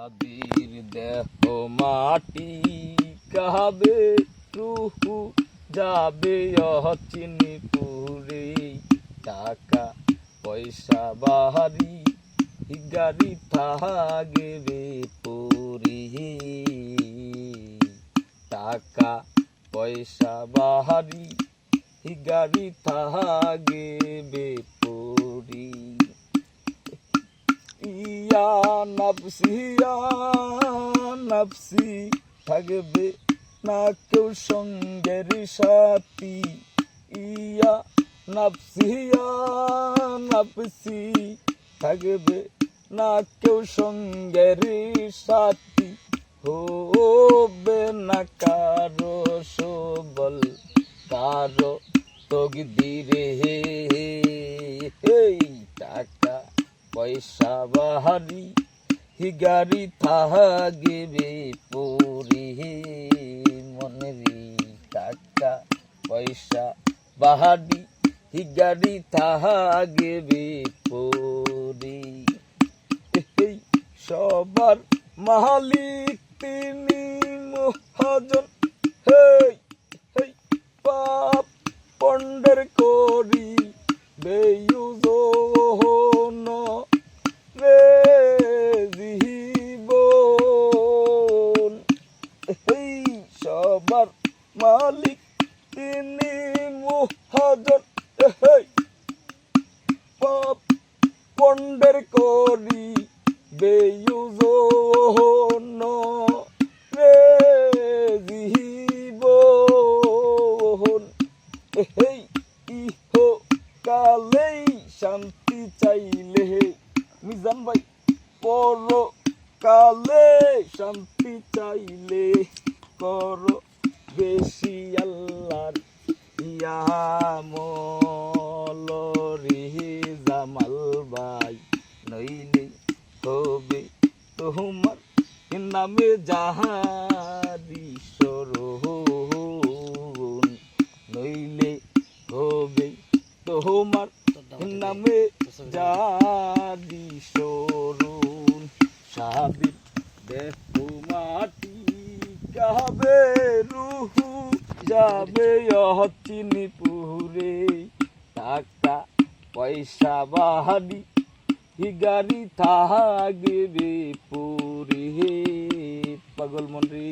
দাদির দেহ মাটি কাহাবে রুহু যাবে অচিনি পুরে টাকা পয়সা বাহারি গাড়ি থাকবে পুরি টাকা পয়সা বাহারি গাড়ি থাকবে পুরি ইয়া নাফসি থাকবে না কেউ সঙ্গের সাথী ইয়া নাফসি থাকবে না কেউ সঙ্গের সাথী হবে না কারো সবল কারো তকদিরে এই টাকা পয়সা বাহারি গাড়ি থাকবে পুরি মনেরি টাকা পয়সা বাহারি গাড়ি থাকবে পুরি সবার মালিক তিনি মহাজন পাপ পন্ডের করি বেয়ুজন রে জীবন সবার মালিক তিনি মহাজন পাপ পন্ডের করি বেয়ুজন রে জীবন ইহো কালেই শান্তি চাইলে মিজান ভাই পর কালে শান্তি চাইলে কর বেশি আল্লাহর ইয়ামল রে জামাল ভাই নইলে হবে তোমার নামে যাহারি সরণ নইলে হবে তোমার নামে যাহারি সরণ সাবির দেহ মাটি কাবে রুহু যাবে অচিনি পুরে টাকা পয়সা বাহারি গাড়ি থাকবে পুরি পাগল মন রে।